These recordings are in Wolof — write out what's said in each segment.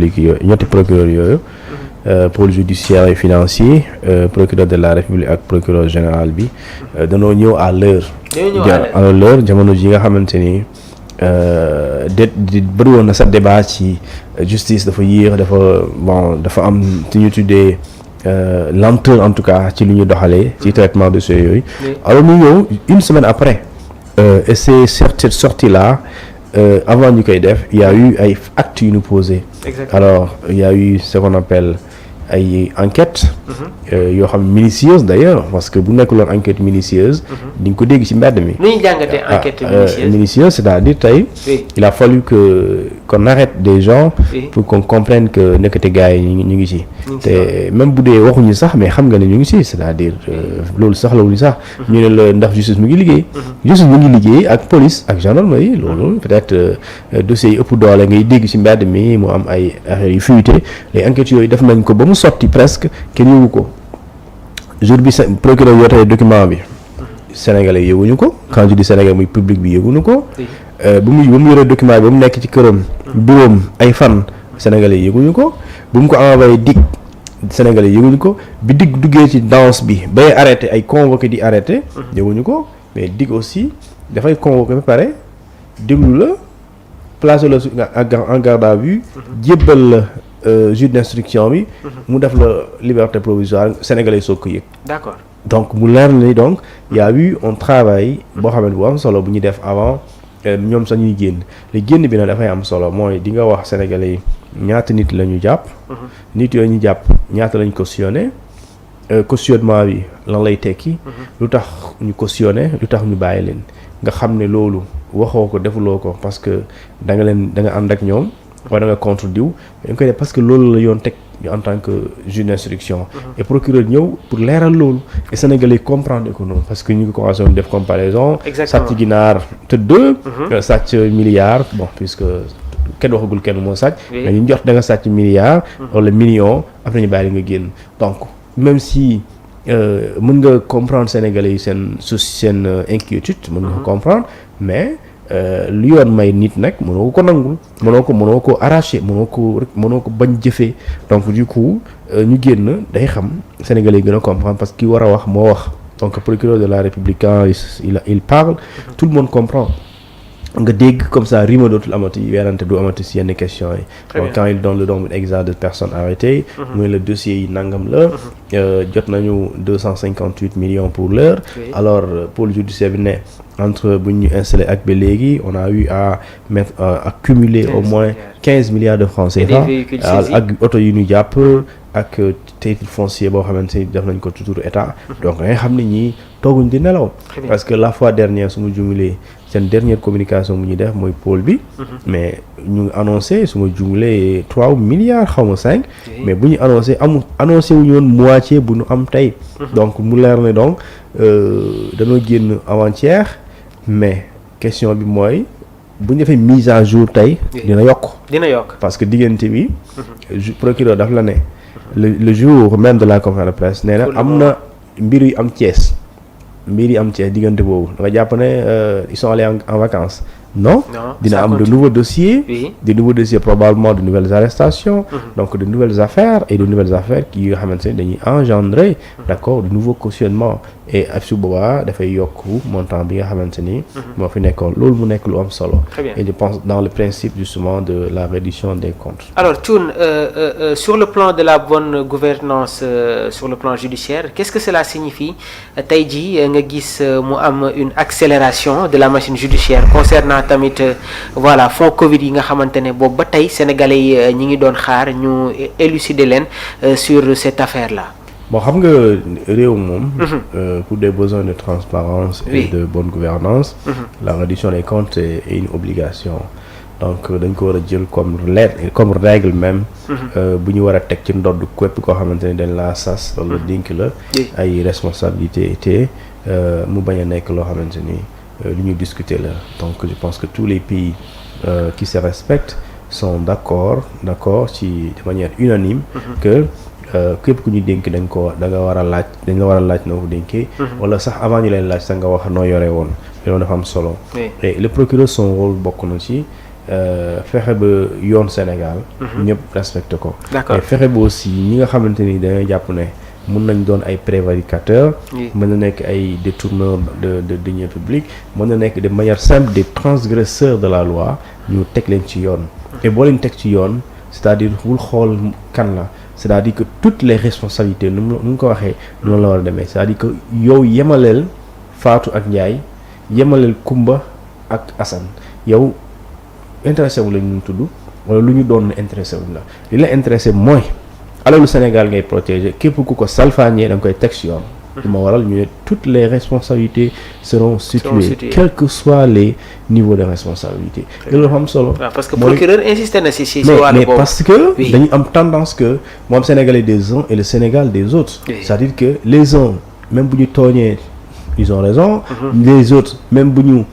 république yooyu ñetti procureur yooyu pôle judiciaire et financier procureur de la république ak procureur général bi danoo ñëw à l'heure jamono ji nga xamante ni di bëri woon na sa débat ci justice dafa yéex dafa am ci ñu tuddee lenteur en tout cas ci li ñu doxalee ci traitement de dossiers yooyu alors mu ñëw une semaine après et c'est cette sortie là avant ñu koy def il y a eu ay actes yu ñu posé alors il y a eu ce qu'on appelle ay enquêtes yoo xam minutieuse d'ailleurs parce que bu nekkuloon enquête minutieuse di nga ko dégg ci mbedd mi. nu ñuy jàngatee enquête minutieuse c'est-à-dire tey il a fallu qu'on arrête des gens pour qu'on comprenne que nekkate gars yi ñu ngi ci te même bu dee waxuñu sax mais xam nga ne ñu ngi ci c'est-à-dire loolu sax la wuñu sax ñu ne la ndax justice mu ngi liggéey justice mu ngi liggéey ak police ak gendarmerie loolu peut-être dossiers yi ëpp doole ngay dégg ci mbedd mi mu am ay affaires yu fuité les enquêtes yooyu def nañ ko ba mu sotti presque kenn yëgu ko jour bi procureur yootee document bi sénégalais yëguñu ko quand je dis sénégalais muy public bi yëguñu ko ba mu yoree document bi ba mu nekk ci këram bureau ay fan sénégalais yëguñu ko bu mu ko envoyé dig sénégalais yëguñu ko bi dig duggee ci danse bi bay arrêté ay convoqué di arrêté yëguñu ko mais dig aussi dafay convoqué ba pare déglu la placé la en garde à vue jébbal la juge d'instruction bi mu def la liberté provisoire sénégalais soog ko yëg. D'accord. donc mu leer ni donc y a eu un travail boo xam ne bu am solo bu ñu def avant ñoom sax ñuy génn li génn bi nag dafay am solo mooy di nga wax sénégalais yi ñaata nit la ñu jàpp. nit yooyu ñu jàpp ñaata lañ cautionné cautionnement bi lan lay tekki. lu tax ñu cautionné lu tax ñu bàyyi leen nga xam ne loolu waxoo ko defuloo ko parce que da nga ànd ak ñoom. wala nga contre diw dañ koy def parce que loolu la yoon teg en tant que juge d'instruction et procureur ñëw pour leeral loolu et sénégalais comprendre ko noonu parce que ñu ngi commencé woon def comparaison sàcc ginaar tëdd sàcc milliard bon puisque kenn waxagul kenn moo sàcc mais ñu jox da nga sàcc milliard wala million après ñu bàyyi nga génn donc même si mën nga comprendre sénégalais yi seen inquiétude mën nga ko comprendre mais lu yoon may nit nag mënoo ko nangul mënoo ko arracher mënoo ko bañ jëfee donc du coup ñu génn day xam sénégalais yi gën a comprendre parce que ki war a wax moo wax donc procureur de la République il parle tout le monde comprend nga dégg comme ça rima dootul amati weerante du amati si yenn questions yi donc quand il donne le nombre exact de personnes arrêtées mooy le dossier yi nangam la jot nañu 258 millions pour l'heure alors pôle judiciaire bi ne entre bu ñu installé ak ba léegi on a eu à mettre à cumuler au moins 15 milliards de francs CFA ak oto yu ñu jàpp ak titre foncier boo xamante ni def nañ ko toujours état donc nga xam ne ñii tooguñ di nelaw parce que la fois dernière su ma jumulee seen dernière communication bu ñuy def mooy pôle bi mais ñu annoncé su ma jumulee 3 milliards xaw ma 5 mais bu ñu annoncé wuñu woon moitié bu ñu am tey donc mu leer ne donc dañoo génn avant-hier mais question bi mooy bu ñu defee mise à jour tey dina yokk parce que diggante bi procureur daf la ne le jour même de la conférence de presse nee na am na mbir yu am Thiès diggante boobu da nga jàpp ne ils sont allés en vacances non dina am de nouveaux dossiers probablement de nouvelles arrestations donc de nouvelles affaires et de nouvelles affaires qui nga xamante ne dañuy engendrer d'accord de nouveaux cautionnements et su boobaa dafay yokk montant bi nga xamante ni moo fi nekkoon loolu mu nekk lu am solo et je pense dans le principe justement de la reddition des comptes. Alors Thioune sur le plan de la bonne gouvernance sur le plan judiciaire qu'est-ce que cela signifie tey jii nga gis mu am une accélération de la machine judiciaire concernant tamit voilà fonds Covid yi nga xamante ne boobu ba tey sénégalais yi ñi ngi doon xaar ñu élucider leen sur cette affaire là. bon xam nga réew moom pour des besoins de transparence et de bonne gouvernance la reddition des comptes est une obligation donc dañ ko war a jël comme règle même bu ñu war a teg ci ndodd képp koo xamante ne dañ laa sas wala dénk la ay responsabilité te mu bañ a nekk loo xamante ni lu ñuy discuter la donc je pense que tous les pays qui se respectent sont d'accord ci de manière unanime que képp ku ñu dénk da nga war a laaj dañ la war a laaj noo ko dénkee wala sax avant ñu leen laaj sax nga wax noo yore woon loolu dafa am solo et le procureur son rôle bokk na ci fexe ba yoon Sénégal. ñëpp respecté ko. d'accord mais fexe ba aussi ñi nga xamante ni dañoo jàpp ne mun nañ doon ay prévaricateurs. mën na nekk ay détourneurs de deniers publics mën na nekk de manière simple des transgresseurs de la loi ñu teg leen ci yoon. et boo leen teg ci yoon c'est-à-dire bul xool kan la c'est-à-dire que toutes les responsabilités nu mu ko waxee noonu la war a demee c'est-à-dire que yow yemaleel Fatou ak Ndiaye yemaleel Kumba ak Assane yow intéressé wu la ñu tudd wala lu ñu doon intéressé wu la li la intéressé mooy alalu Sénégal ngay protéger képp ku ko salfaañee da nga koy teg ci yoon. li ma waral ñu ne toutes les responsabilités seront situées quels que soient les niveaux de responsabilité. loolu dafa am solo. parce que procureur insisté na si wàllu boobu mais parce que dañu am tendance que moom Sénégalais des uns et le Sénégal des autres. c'est-à-dire que les uns même bu ñu tooñee ils ont raison. Les autres même bu ñu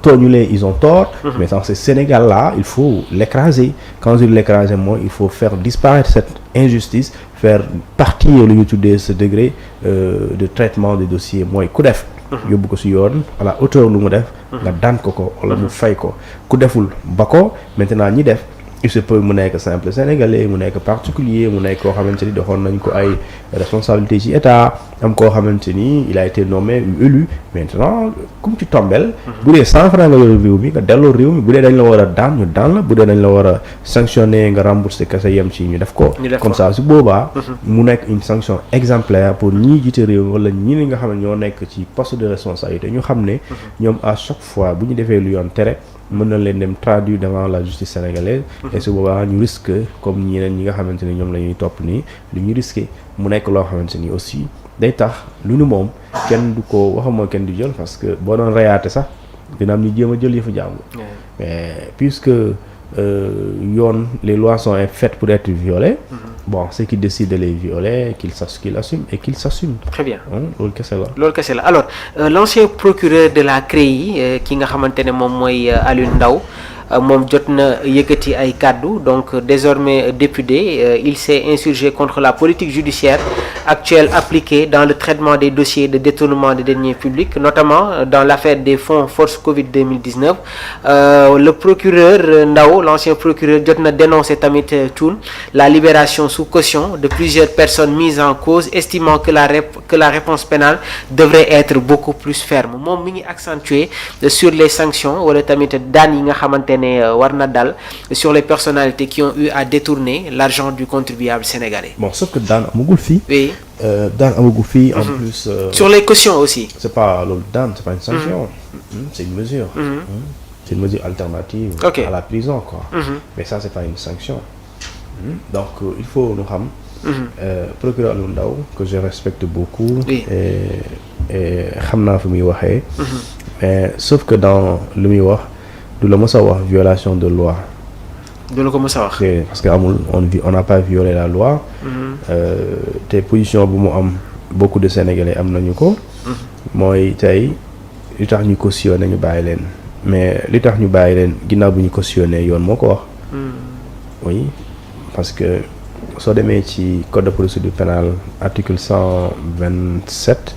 tooñulee ils ont tort. mais dans ce Sénégal là il faut l'écraser quand je dis l'écraser mooy il faut faire disparaître cette injustice faire partie lu ñu tuddee ce degré de traitement des dossiers mooy ku def yóbbu ko ci yoon à la hauteur lu mu def nga daan ko wala mu fay ko ku deful ba ko maintenant ñi def il se peut mu nekk simple sénégalais mu nekk particulier mu nekk koo xamante ni doxoon nañ ko ay responsabilité ci état am koo xamante ni il a été nommé ou élu maintenant comme ci tombel bu dee 100 francs nga yor réew mi nga delloo réew mi bu dee dañ la war a daan ñu daan la bu dee dañ la war a sanctionner nga rembourser kese yem ci ñu def ko comme ça su boobaa mu nekk une sanction exemplaire pour ñii jiite réew mi wala ñi nga xam ne ñoo nekk ci poste de responsabilité ñu xam ne ñoom à chaque fois bu ñu defee lu yoon tere mën na leen dem traduire devant la justice sénégalaise et su boobaa ñu risque comme ñeneen ñi nga xamante ni ñoom la ñuy topp nii lu ñu risqué mu nekk loo xamante ni aussi day tax lu nu moom kenn du ko waxuma kenn du jël parce que boo doon reyaate sax dina am ñu jéem a jël yëfu jàmbur mais puisque yoon les lois sont faites pour être violées bon ceux qui décident de les violer qu'ils assument et qu'ils s'assument. Très bien loolu kese la. loolu kese la alors l'ancien procureur de la CREI ki nga xamante ne moom mooy Alioune Ndao moom jot na yëkkati ay kàddu donc désormais député il s'est insurgé contre la politique judiciaire actuelle appliquée dans le traitement des dossiers de détournement de deniers publics notamment dans l'affaire des fonds force Covid 2019 le procureur Ndao l'ancien procureur jot na dénoncé tamit Thioune la libération sous caution de plusieurs personnes mises en cause estimant que la réponse pénale devrait être beaucoup plus ferme moom mi ngi accentuer sur les sanctions wala tamit daan yi nga xamante war na dal sur les personnalités qui ont eu à détourner l'argent du contribuable sénégalais. Bon, sauf que daan amagul fii. Oui. Daan amagul fii en plus. Sur les cautions aussi. C'est pas loolu daan, c'est pas une sanction. C'est une mesure. C'est une mesure alternative à la prison quoi. Mais ça c'est pas une sanction. Donc il faut ñu xam. Procureur Alioune Ndao que je respecte beaucoup. Oui. Et xam naa fi muy waxee. Mais sauf que dans lu muy wax. du la mës a wax violation de loi. du la ko mës a wax. parce que amul on n'a pas violé la loi. te position bu mu am beaucoup de Sénégalais am nañu ko. mooy tey li tax ñu cautionné ñu bàyyi leen mais li tax ñu bàyyi leen ginnaaw bu ñu cautionné yoon moo ko wax. oui parce que soo demee ci code de procédure pénale article 127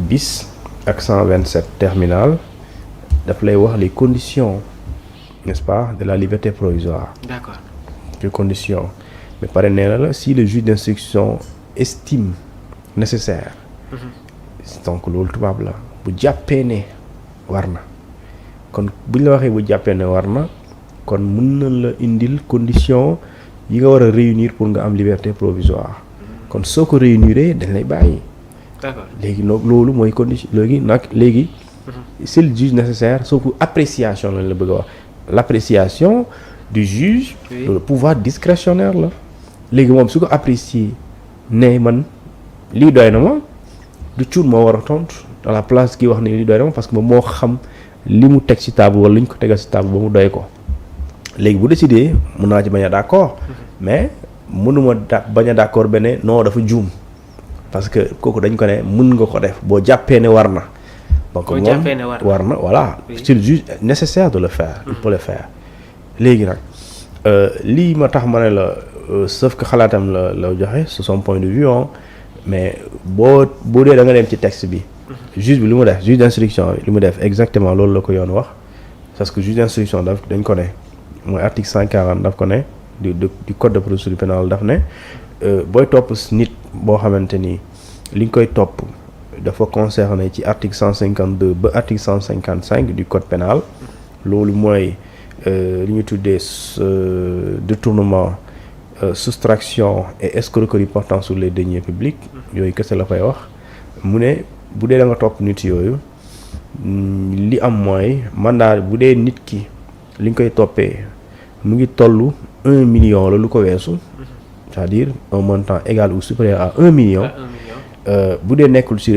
bis ak 127 terminal. daf lay wax les conditions n'est-ce pas de la liberté provisoire. D'accord. Les conditions mais pare nee na la si le juge d'instruction estime nécessaire. donc loolu tubaab la bu jàppee ne war na kon buñ la waxee bu jàppee ne war na kon mën na la indil condition yi nga war a réunir pour nga am liberté provisoire kon soo ko réuniree dañ lay bàyyi. D'accord. léegi loolu mooy condition léegi. c'est le juge nécessaire sauf appréciation lañ la bëgg a wax l'appréciation du juge. Oui. Le pouvoir discrétionnaire la léegi moom su ko apprécier ne man lii doy na ma du cuun moo war a tontu à la place ki wax ne lii doy na ma parce que moom moo xam li mu teg ci table wala li ñu ko tegal ci table ba mu doy ko léegi bu décidé mun naa ci bañ a d'accord mais mënuma bañ a d'accord benn non dafa juum parce que kooku dañ ko ne mën nga ko def boo jàppee ne war na. donc moom war na voilà. c'est le juge nécessaire de le faire. il peut le faire léegi nag lii ma tax ma ne la sauf que xalaatam la joxe c'est son point de vue mais boo dee da nga dem ci texte bi. juge bi lu mu def juge d'instruction bi lu mu def exactement loolu la ko yoon wax parce que juge d'instruction dañ ko ne mooy article 140 daf ko ne du code de procédure pénale daf ne booy topp nit boo xamante ni li nga koy topp dafa concerné ci article 152 ba article 155 du code pénal loolu mooy li ñu tuddee détournement soustraction et escroquerie portant sur les deniers publics yooyu kese la koy wax mu ne bu dee da nga topp nit yooyu li am mooy mandat bu dee nit ki li nga koy toppee mu ngi tollu 1 million la lu ko weesu c'est-à-dire un montant égal ou supérieur à 1 million bu dee nekkul sur